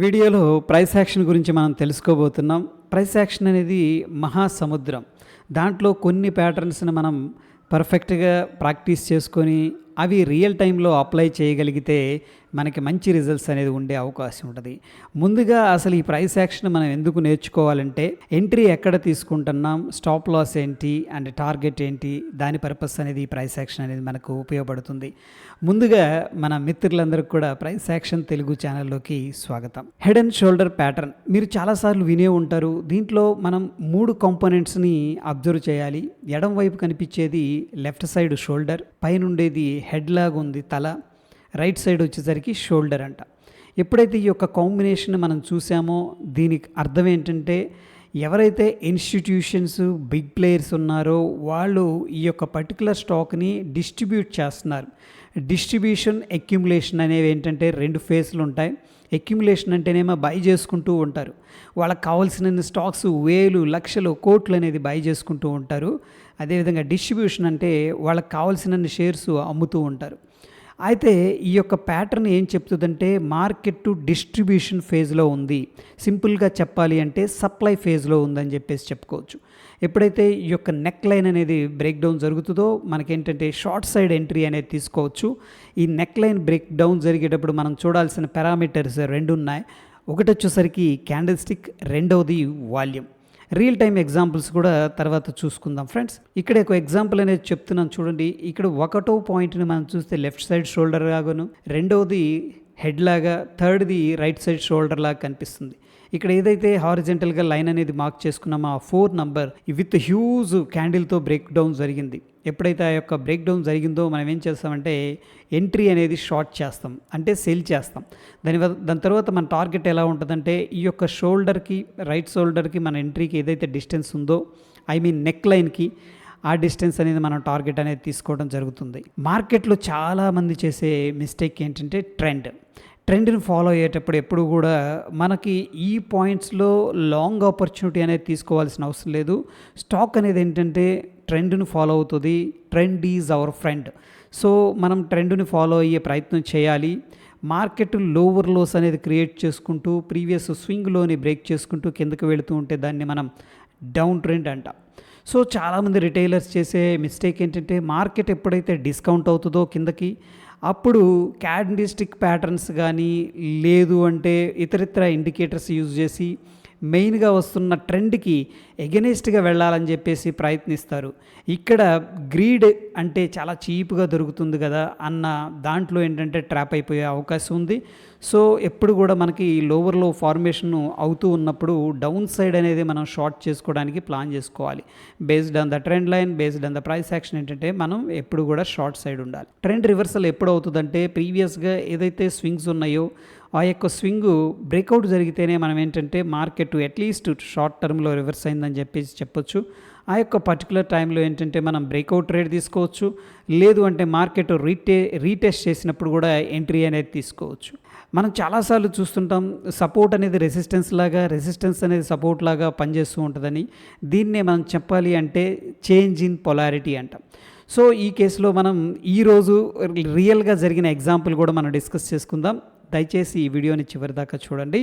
వీడియోలో price action గురించి మనం తెలుసుకోబోతున్నాం. ప్రైస్ యాక్షన్ అనేది మహాసముద్రం. దాంట్లో కొన్ని ప్యాటర్న్స్‌ని మనం పర్ఫెక్ట్‌గా ప్రాక్టీస్ చేసుకొని అవి రియల్ టైమ్‌లో అప్లై చేయగలిగితే మనకి మంచి రిజల్ట్స్ అనేది ఉండే అవకాశం ఉంటది. ముందుగా అసలు ఈ ప్రైస్ యాక్షన్ మనం ఎందుకు నేర్చుకోవాలంటే ఎంట్రీ ఎక్కడ తీసుకుంటున్నాం, స్టాప్ లాస్ ఏంటి అండ్ టార్గెట్ ఏంటి, దాని పర్పస్ అనేది ఈ ప్రైస్ యాక్షన్ అనేది మనకు ఉపయోగపడుతుంది. ముందుగా మన మిత్రులందరికీ కూడా ప్రైస్ యాక్షన్ తెలుగు ఛానల్లోకి స్వాగతం. హెడ్ అండ్ షోల్డర్ ప్యాటర్న్ మీరు చాలాసార్లు వినే ఉంటారు. దీంట్లో మనం 3 కాంపోనెంట్స్ని అబ్జర్వ్ చేయాలి. ఎడం వైపు కనిపించేది లెఫ్ట్ సైడ్ షోల్డర్, పైన ఉండేది హెడ్ లాగా ఉంది తల, రైట్ సైడ్ వచ్చేసరికి షోల్డర్ అంట. ఎప్పుడైతే ఈ యొక్క కాంబినేషన్ మనం చూసామో దీనికి అర్థం ఏంటంటే ఎవరైతే ఇన్స్టిట్యూషన్స్ బిగ్ ప్లేయర్స్ ఉన్నారో వాళ్ళు ఈ యొక్క పర్టికులర్ స్టాక్ని డిస్ట్రిబ్యూట్ చేస్తున్నారు. డిస్ట్రిబ్యూషన్ అక్యుములేషన్ అనేవి ఏంటంటే 2 ఫేజ్లు ఉంటాయి. అక్యుములేషన్ అంటేనేమో బై చేసుకుంటూ ఉంటారు. వాళ్ళకి కావాల్సిన స్టాక్స్ వేలు లక్షలు కోట్లు అనేది బై చేసుకుంటూ ఉంటారు. అదేవిధంగా డిస్ట్రిబ్యూషన్ అంటే వాళ్ళకి కావాల్సిన షేర్స్ అమ్ముతూ ఉంటారు. అయితే ఈ యొక్క ప్యాటర్న్ ఏం చెప్తుందంటే మార్కెట్ డిస్ట్రిబ్యూషన్ ఫేజ్లో ఉంది. సింపుల్గా చెప్పాలి అంటే సప్లై ఫేజ్లో ఉందని చెప్పేసి చెప్పుకోవచ్చు. ఎప్పుడైతే ఈ యొక్క నెక్ లైన్ అనేది బ్రేక్ డౌన్ జరుగుతుందో మనకేంటంటే షార్ట్ సైడ్ ఎంట్రీ అనేది తీసుకోవచ్చు. ఈ నెక్ లైన్ బ్రేక్ డౌన్ జరిగేటప్పుడు మనం చూడాల్సిన పారామీటర్స్ 2 ఉన్నాయి. ఒకటి వచ్చేసరికి క్యాండిల్ స్టిక్, రెండవది వాల్యూమ్. రియల్ టైమ్ ఎగ్జాంపుల్స్ కూడా తర్వాత చూసుకుందాం ఫ్రెండ్స్. ఇక్కడ ఒక ఎగ్జాంపుల్ అనేది చెప్తున్నాను చూడండి. ఇక్కడ ఒకటో పాయింట్ని మనం చూస్తే లెఫ్ట్ సైడ్ షోల్డర్ లాగాను, రెండవది హెడ్ లాగా, థర్డ్ది రైట్ సైడ్ షోల్డర్ లాగా కనిపిస్తుంది. ఇక్కడ ఏదైతే హారిజెంటల్గా లైన్ అనేది మార్క్ చేసుకున్నామో ఆ 4 నంబర్ విత్ హ్యూజ్ క్యాండిల్తో బ్రేక్ డౌన్ జరిగింది. ఎప్పుడైతే ఆ యొక్క బ్రేక్ డౌన్ జరిగిందో మనం ఏం చేస్తామంటే ఎంట్రీ అనేది షార్ట్ చేస్తాం, అంటే సెల్ చేస్తాం. దాని తర్వాత మన టార్గెట్ ఎలా ఉంటుందంటే ఈ యొక్క షోల్డర్కి రైట్ షోల్డర్కి మన ఎంట్రీకి ఏదైతే డిస్టెన్స్ ఉందో నెక్ లైన్కి ఆ డిస్టెన్స్ అనేది మనం టార్గెట్ అనేది తీసుకోవడం జరుగుతుంది. మార్కెట్లో చాలామంది చేసే మిస్టేక్ ఏంటంటే ట్రెండ్ని ఫాలో అయ్యేటప్పుడు ఎప్పుడు కూడా మనకి ఈ పాయింట్స్లో లాంగ్ ఆపర్చునిటీ అనేది తీసుకోవాల్సిన అవసరం లేదు. స్టాక్ అనేది ఏంటంటే ట్రెండ్ని ఫాలో అవుతుంది. Trend is our friend. So మనం ట్రెండ్ని ఫాలో అయ్యే ప్రయత్నం చేయాలి. మార్కెట్ లోవర్ లోస్ అనేది క్రియేట్ చేసుకుంటూ ప్రీవియస్ స్వింగ్లోని బ్రేక్ చేసుకుంటూ కిందకి వెళుతూ ఉంటే దాన్ని మనం డౌన్ ట్రెండ్ అంటాం. సో చాలామంది రిటైలర్స్ చేసే మిస్టేక్ ఏంటంటే మార్కెట్ ఎప్పుడైతే డిస్కౌంట్ అవుతుందో కిందకి అప్పుడు క్యాండిల్ స్టిక్ ప్యాటర్న్స్ కానీ లేదు అంటే ఇతరితర ఇండికేటర్స్ యూజ్ చేసి మెయిన్గా వస్తున్న ట్రెండ్కి ఎగెనిస్ట్గా వెళ్ళాలని చెప్పేసి ప్రయత్నిస్తారు. ఇక్కడ గ్రీడ్ అంటే చాలా చీప్గా దొరుకుతుంది కదా అన్న దాంట్లో ఏంటంటే ట్రాప్ అయిపోయే అవకాశం ఉంది. సో ఎప్పుడు కూడా మనకి లోవర్లో ఫార్మేషన్ అవుతూ ఉన్నప్పుడు డౌన్ సైడ్ అనేది మనం షార్ట్ చేసుకోవడానికి ప్లాన్ చేసుకోవాలి. Based on the trend line, based on the price action ఏంటంటే మనం ఎప్పుడు కూడా షార్ట్ సైడ్ ఉండాలి. ట్రెండ్ రివర్సల్ ఎప్పుడు అవుతుందంటే ప్రీవియస్గా ఏదైతే స్వింగ్స్ ఉన్నాయో ఆ యొక్క స్వింగ్ బ్రేక్అవుట్ జరిగితేనే మనం ఏంటంటే మార్కెట్ అట్లీస్ట్ షార్ట్ టర్మ్లో రివర్స్ అయిందని చెప్పేసి చెప్పొచ్చు. ఆ యొక్క పర్టికులర్ టైంలో ఏంటంటే మనం బ్రేక్అవుట్ ట్రేడ్ తీసుకోవచ్చు. లేదు అంటే మార్కెట్ రీటెస్ట్ చేసినప్పుడు కూడా ఎంట్రీ అనేది తీసుకోవచ్చు. మనం చాలాసార్లు చూస్తుంటాం సపోర్ట్ అనేది రెసిస్టెన్స్ లాగా, రెసిస్టెన్స్ అనేది సపోర్ట్ లాగా పనిచేస్తూ ఉంటుందని. దీన్నే మనం చెప్పాలి అంటే చేంజ్ ఇన్ పొలారిటీ అంటాం. సో ఈ కేసులో మనం ఈరోజు రియల్గా జరిగిన ఎగ్జాంపుల్ కూడా మనం డిస్కస్ చేసుకుందాం. దయచేసి ఈ వీడియోని చివరి దాకా చూడండి.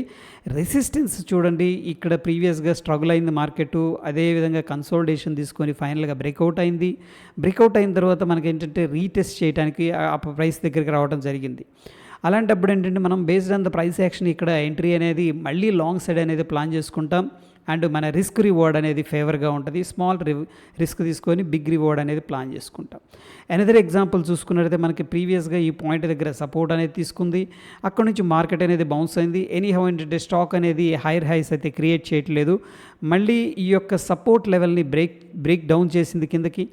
రెసిస్టెన్స్ చూడండి, ఇక్కడ ప్రీవియస్గా స్ట్రగుల్ అయింది మార్కెట్, అదేవిధంగా కన్సోలిడేషన్ తీసుకొని ఫైనల్గా బ్రేక్అవుట్ అయింది. బ్రేక్అవుట్ అయిన తర్వాత మనకి ఏంటంటే రీటెస్ట్ చేయడానికి ఆ ప్రైస్ దగ్గరికి రావడం జరిగింది. అలాంటప్పుడు ఏంటంటే మనం based on the price action ఇక్కడ ఎంట్రీ అనేది మళ్ళీ లాంగ్ సైడ్ అనేది ప్లాన్ చేసుకుంటాం. అండ్ మన రిస్క్ రివార్డ్ అనేది ఫేవర్గా ఉంటుంది. స్మాల్ రిస్క్ తీసుకొని బిగ్ రివార్డ్ అనేది ప్లాన్ చేసుకుంటాం. అనదర్ ఎగ్జాంపుల్ చూసుకున్నట్లయితే మనకి ప్రీవియస్గా ఈ పాయింట్ దగ్గర సపోర్ట్ అనేది తీసుకుంది. అక్కడ నుంచి మార్కెట్ అనేది బౌన్స్ అయింది. ఎనీహౌ ఏంటంటే స్టాక్ అనేది హైర్ హైస్ అయితే క్రియేట్ చేయట్లేదు. మళ్ళీ ఈ యొక్క సపోర్ట్ లెవెల్ని బ్రేక్ డౌన్ చేసింది కిందకి.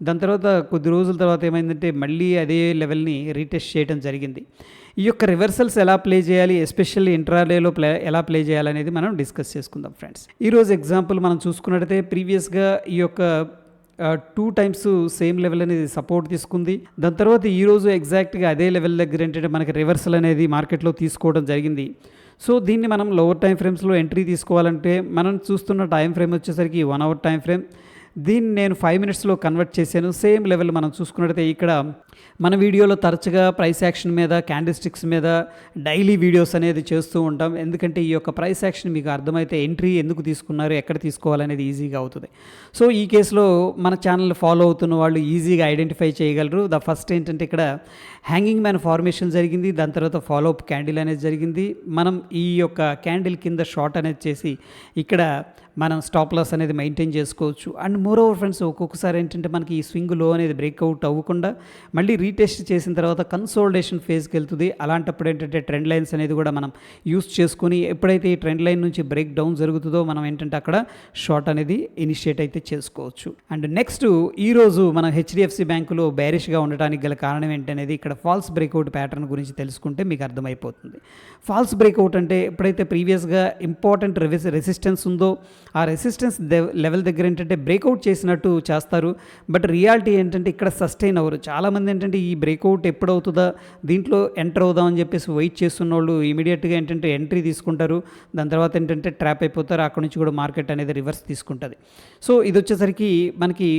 దాని తర్వాత కొద్ది రోజుల తర్వాత ఏమైందంటే మళ్ళీ అదే లెవెల్ని రీటెస్ట్ చేయడం జరిగింది. ఈ యొక్క రివర్సల్స్ ఎలా ప్లే చేయాలి, ఎస్పెషల్లీ ఇంట్రాడేలో ఎలా ప్లే చేయాలనేది మనం డిస్కస్ చేసుకుందాం ఫ్రెండ్స్. ఈరోజు ఎగ్జాంపుల్ మనం చూసుకున్నట్టయితే ప్రీవియస్గా ఈ యొక్క 2 టైమ్స్ సేమ్ లెవెల్ అనేది సపోర్ట్ తీసుకుంది. దాని తర్వాత ఈరోజు ఎగ్జాక్ట్గా అదే లెవెల్ దగ్గర ఏంటంటే మనకి రివర్సల్ అనేది మార్కెట్లో తీసుకోవడం జరిగింది. సో దీన్ని మనం లోవర్ టైం ఫ్రేమ్స్లో ఎంట్రీ తీసుకోవాలంటే మనం చూస్తున్న టైం ఫ్రేమ్ వచ్చేసరికి 1 అవర్ టైం ఫ్రేమ్. దీన్ని నేను 5 మినిట్స్లో కన్వర్ట్ చేశాను. సేమ్ లెవెల్ మనం చూసుకున్నట్టయితే ఇక్కడ మన వీడియోలో తరచుగా ప్రైస్ యాక్షన్ మీద, క్యాండిల్ స్టిక్స్ మీద డైలీ వీడియోస్ అనేది చేస్తూ ఉంటాం. ఎందుకంటే ఈ యొక్క ప్రైస్ యాక్షన్ మీకు అర్థమైతే ఎంట్రీ ఎందుకు తీసుకున్నారు, ఎక్కడ తీసుకోవాలనేది ఈజీగా అవుతుంది. సో ఈ కేసులో మన ఛానల్ ఫాలో అవుతున్న వాళ్ళు ఈజీగా ఐడెంటిఫై చేయగలరు. ఫస్ట్ ఏంటంటే ఇక్కడ హ్యాంగింగ్ మ్యాన్ ఫార్మేషన్ జరిగింది. దాని తర్వాత ఫాలో అప్ క్యాండిల్ అనేది జరిగింది. మనం ఈ యొక్క క్యాండిల్ కింద షార్ట్ అనేది చేసి ఇక్కడ మనం స్టాప్ లాస్ అనేది మెయింటైన్ చేసుకోవచ్చు. అండ్ మోర్ ఓవర్ ఫ్రెండ్స్, ఒక్కొక్కసారి ఏంటంటే మనకి ఈ స్వింగ్ లో అనేది బ్రేక్అవుట్ అవ్వకుండా మళ్ళీ రీటెస్ట్ చేసిన తర్వాత కన్సోలిడేషన్ ఫేజ్కి వెళ్తుంది. అలాంటప్పుడు ఏంటంటే ట్రెండ్ లైన్స్ అనేది కూడా మనం యూస్ చేసుకొని ఎప్పుడైతే ఈ ట్రెండ్ లైన్ నుంచి బ్రేక్ డౌన్ జరుగుతుందో మనం ఏంటంటే అక్కడ షార్ట్ అనేది ఇనిషియేట్ అయితే చేసుకోవచ్చు. అండ్ నెక్స్ట్ ఈరోజు మనం హెచ్డిఎఫ్సి బ్యాంకులో బేరిష్గా ఉండడానికి గల కారణం ఏంటనేది ఇక్కడ ఫాల్స్ బ్రేక్అవుట్ ప్యాటర్న్ గురించి తెలుసుకుంటే మీకు అర్థమైపోతుంది. ఫాల్స్ బ్రేక్అవుట్ అంటే ఎప్పుడైతే ప్రీవియస్గా ఇంపార్టెంట్ రెసిస్టెన్స్ ఉందో ఆ రెసిస్టెన్స్ లెవెల్ దగ్గర ఏంటంటే బ్రేక్అవుట్ చేసినట్టు చేస్తారు. బట్ రియాలిటీ ఏంటంటే ఇక్కడ సస్టైన్ అవ్వరు. చాలామంది ఏంటంటే ఈ బ్రేక్అవుట్ ఎప్పుడు అవుతుందా, దీంట్లో ఎంటర్ అవుదామని చెప్పేసి వెయిట్ చేస్తున్న వాళ్ళు ఇమీడియట్గా ఏంటంటే ఎంట్రీ తీసుకుంటారు. దాని తర్వాత ఏంటంటే ట్రాప్ అయిపోతారు. అక్కడ నుంచి కూడా మార్కెట్ అనేది రివర్స్ తీసుకుంటుంది. సో ఇది వచ్చేసరికి మనకి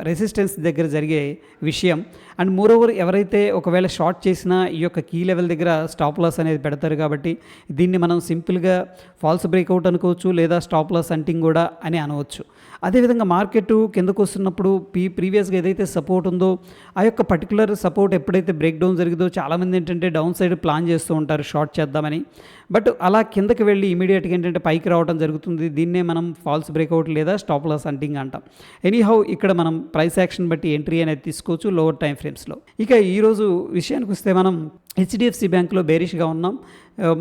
రెసిస్టెన్స్ దగ్గర జరిగే విషయం. అండ్ మోరోవర్ ఎవరైతే ఒకవేళ షార్ట్ చేసినా ఈ యొక్క కీ లెవెల్ దగ్గర స్టాప్ లాస్ అనేది పెడతారు. కాబట్టి దీన్ని మనం సింపుల్గా ఫాల్స్ బ్రేక్అవుట్ అనుకోవచ్చు, లేదా స్టాప్ లాస్ అంటింగ్ కూడా అని అనవచ్చు. అదేవిధంగా మార్కెట్ కిందకు వస్తున్నప్పుడు ప్రీవియస్గా ఏదైతే సపోర్ట్ ఉందో ఆ యొక్క పర్టికులర్ సపోర్ట్ ఎప్పుడైతే బ్రేక్ డౌన్ జరిగిందో చాలామంది ఏంటంటే డౌన్ సైడ్ ప్లాన్ చేస్తూ ఉంటారు షార్ట్ చేద్దామని. బట్ అలా కిందకి వెళ్ళి ఇమీడియట్గా ఏంటంటే పైకి రావడం జరుగుతుంది. దీన్నే మనం ఫాల్స్ బ్రేక్అవుట్ లేదా స్టాప్ లాస్ అంటింగ్ అంటాం. ఎనీహౌ ఇక్కడ మనం ప్రైస్ యాక్షన్ బట్టి ఎంట్రీ అనేది తీసుకోవచ్చు లోవర్ టైం ఫ్రేమ్స్లో. ఇక ఈరోజు విషయానికి వస్తే మనం హెచ్డిఎఫ్సి బ్యాంకులో బేరిష్గా ఉన్నాం.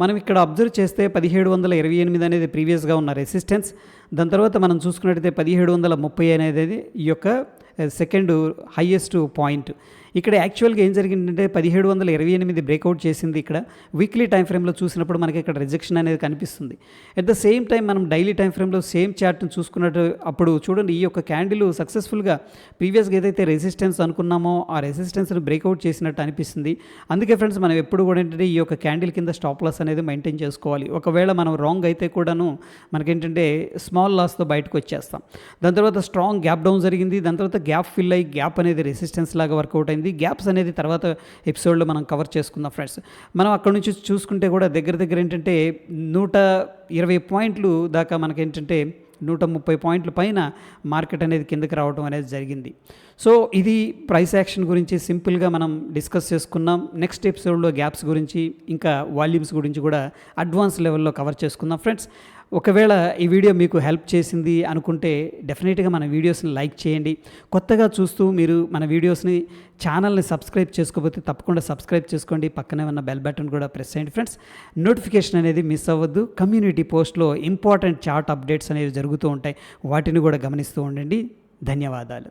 మనం ఇక్కడ అబ్జర్వ్ చేస్తే 1728 అనేది ప్రీవియస్గా ఉన్న రెసిస్టెన్స్. దాని తర్వాత మనం చూసుకున్నట్టయితే 1730 అనేది ఈ యొక్క సెకండ్ హైయెస్ట్ పాయింట్. ఇక్కడ యాక్చువల్గా ఏం జరిగిందంటే 1728 బ్రేక్అవుట్ చేసింది. ఇక్కడ వీక్లీ టైం ఫ్రేమ్లో చూసినప్పుడు మనకి ఇక్కడ రిజెక్షన్ అనేది కనిపిస్తుంది. ఎట్ ద సేమ్ టైం మనం డైలీ టైం ఫ్రేమ్లో సేమ్ చార్ట్ని చూసుకున్నట్టు అప్పుడు చూడండి ఈ యొక్క క్యాండిల్ సక్సెస్ఫుల్గా ప్రీవియస్గా ఏదైతే రెసిస్టెన్స్ అనుకున్నామో ఆ రెసిస్టెన్స్ని బ్రేక్అవుట్ చేసినట్టు అనిపిస్తుంది. అందుకే ఫ్రెండ్స్ మనం ఎప్పుడు కూడా ఏంటంటే ఈ యొక్క క్యాండిల్ కింద స్టాప్ లాస్ అనేది మెయింటైన్ చేసుకోవాలి. ఒకవేళ మనం రాంగ్ అయితే కూడాను మనకేంటంటే స్మాల్ లాస్తో బయటకు వచ్చేస్తాం. దాని తర్వాత స్ట్రాంగ్ గ్యాప్ డౌన్ జరిగింది. దాని తర్వాత గ్యాప్ ఫిల్ అయ్యి గ్యాప్ అనేది రెసిస్టెన్స్ లాగా వర్కౌట్ అయింది. గ్యాప్స్ అనేది తర్వాత ఎపిసోడ్లో మనం కవర్ చేసుకుందాం ఫ్రెండ్స్. మనం అక్కడ నుంచి చూసుకుంటే కూడా దగ్గర ఏంటంటే 120 పాయింట్లు దాకా మనకేంటంటే 130 పాయింట్ల పైన మార్కెట్ అనేది కిందకి రావడం అనేది జరిగింది. సో ఇది ప్రైస్ యాక్షన్ గురించి సింపుల్గా మనం డిస్కస్ చేసుకున్నాం. నెక్స్ట్ ఎపిసోడ్లో గ్యాప్స్ గురించి ఇంకా వాల్యూమ్స్ గురించి కూడా అడ్వాన్స్ లెవెల్లో కవర్ చేసుకుందాం ఫ్రెండ్స్. ఒకవేళ ఈ వీడియో మీకు హెల్ప్ చేసింది అనుకుంటే డెఫినెట్గా మన వీడియోస్ని లైక్ చేయండి. కొత్తగా చూస్తూ మీరు మన వీడియోస్ని ఛానల్ని సబ్స్క్రైబ్ చేసుకోకపోతే తప్పకుండా సబ్స్క్రైబ్ చేసుకోండి. పక్కనే ఉన్న బెల్ బటన్ కూడా ప్రెస్ చేయండి ఫ్రెండ్స్. నోటిఫికేషన్ అనేది మిస్ అవ్వద్దు. కమ్యూనిటీ పోస్ట్లో ఇంపార్టెంట్ చార్ట్ అప్డేట్స్ అనేవి జరుగుతూ ఉంటాయి. వాటిని కూడా గమనిస్తూ ఉండండి. ధన్యవాదాలు.